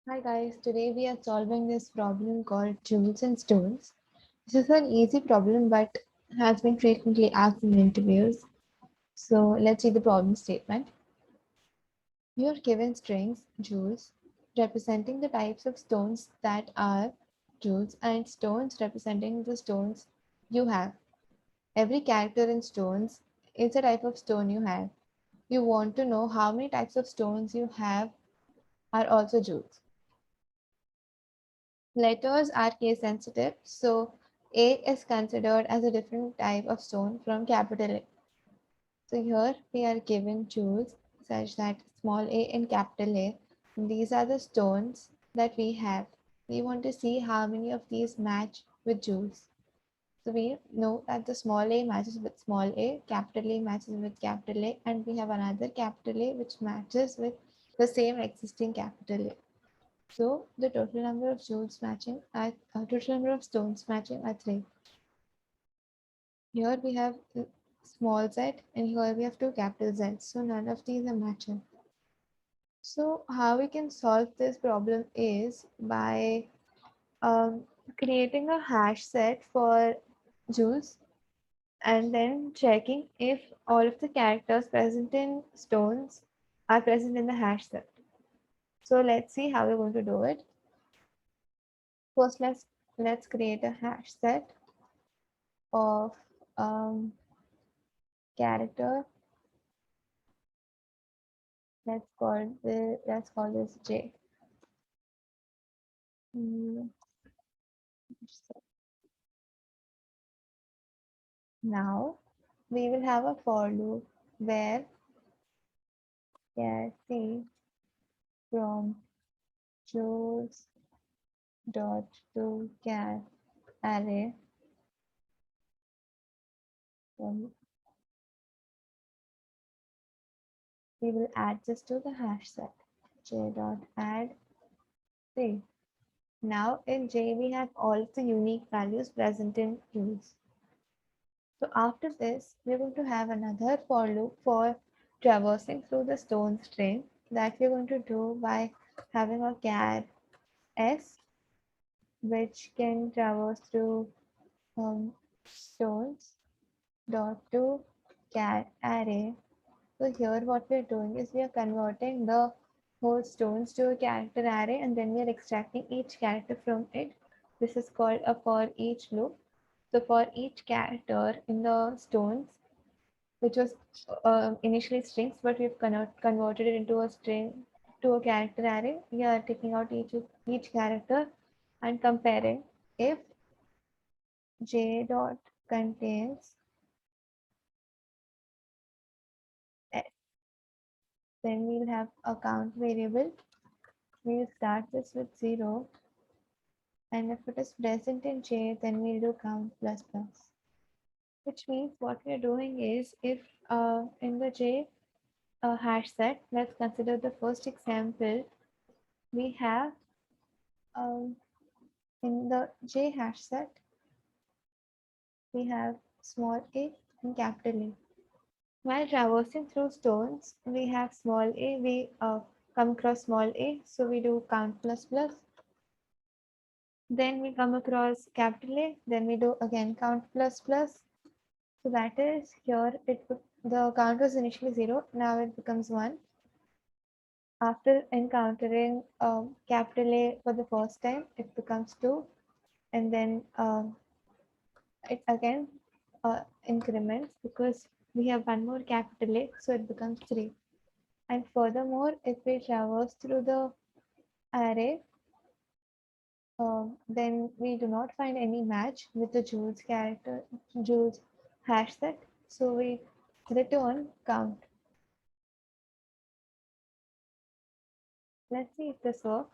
Hi guys, today we are solving this problem called jewels and stones. This is an easy problem but has been frequently asked in interviews. So let's see the problem statement. You are given strings, jewels, representing the types of stones that are jewels and stones representing the stones you have. Every character in stones is a type of stone you have. You want to know how many types of stones you have are also jewels. Letters are case sensitive, so A is considered as a different type of stone from capital A. So here we are given jewels such that small a and capital A. These are the stones that we have. We want to see how many of these match with jewels. So we know that the small a matches with small a, capital A matches with capital A, and we have another capital A which matches with the same existing capital A. So the total number of jewels matching are total number of stones matching are 3. Here we have small z and here we have two capital Z's. So none of these are matching. So how we can solve this problem is by creating a hash set for jewels and then checking if all of the characters present in stones are present in the hash set. So let's see how we're going to do it. First, let's create a hash set of character. Let's call this J. Mm, so now we will have a for loop where char c from choose dot to char array from we will add this to the hash set j dot add c. Now in J we have all of the unique values present in use. So after this, we're going to have another for loop for traversing through the stone string that we're going to do by having a char s which can traverse through stones dot to char array. So here what we're doing is we are converting the whole stones to a character array and then we are extracting each character from it. This is called a for each loop. So for each character in the stones, which was initially strings, but we've converted it into a string to a character array. We are taking out each character and comparing if j dot contains s, then we'll have a count variable. We'll start this with 0, and if it is present in j, then we'll do count plus plus. Which means what we're doing is if in the j hash set, let's consider the first example. We have um, in the J hash set, we have small a and capital A. While traversing through stones, we have small a, we come across small a, so we do count plus plus. Then we come across capital A, then we do again count plus plus. So that is here, the count was initially 0, now it becomes 1. After encountering capital A for the first time, it becomes 2, and then it again increments because we have one more capital A, so it becomes 3. And furthermore, if we traverse through the array, then we do not find any match with the Joule's hash set, so we return count. Let's see if this works.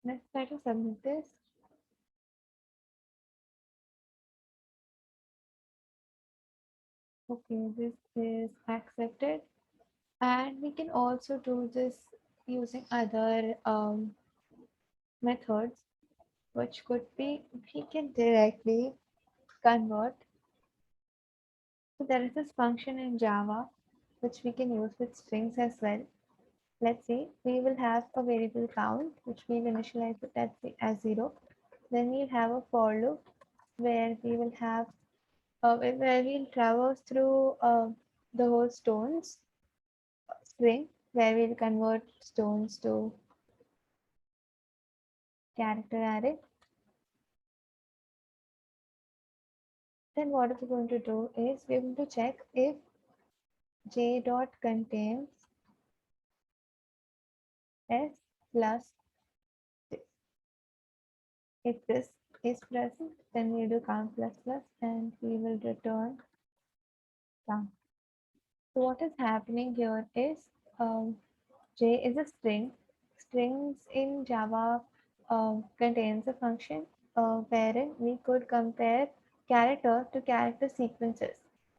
Let's try to submit this. Okay, this is accepted. And we can also do this using other methods. which could be we can directly convert. So there is this function in Java which we can use with strings as well. Let's say we will have a variable count which we'll initialize it as 0. Then we'll have a for loop where we will have where we'll traverse through the whole stones string where we'll convert stones to character array. Then what we're going to do is we're going to check if j dot contains s plus this. If this is present, then we do count plus plus and we will return count. So what is happening here is j is a string. Strings in Java contains a function wherein we could compare character to character sequences.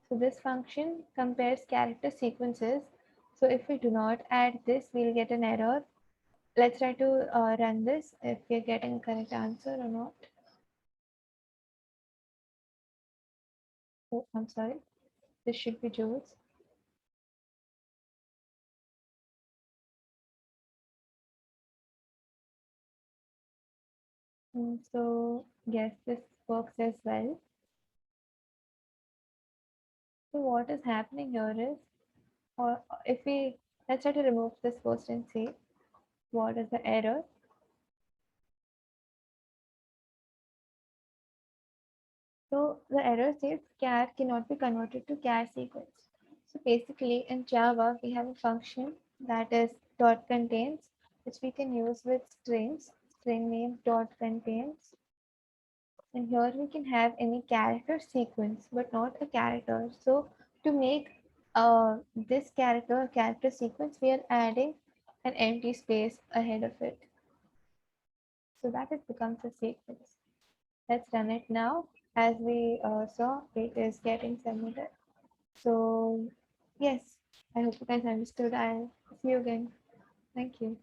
So this function compares character sequences. So if we do not add this, we'll get an error. Let's try to run this if we're getting correct answer or not. Oh, I'm sorry. This should be Jules. So yes, this works as well. So what is happening here is, or if we let's try to remove this first and see what is the error. So the error says char cannot be converted to char sequence. So basically in Java, we have a function that is dot contains, which we can use with strings, string name dot contains. And here we can have any character sequence, but not a character. So to make this character sequence, we are adding an empty space ahead of it. So that it becomes a sequence. Let's run it now. As we saw, it is getting submitted. So yes, I hope you guys understood. I'll see you again. Thank you.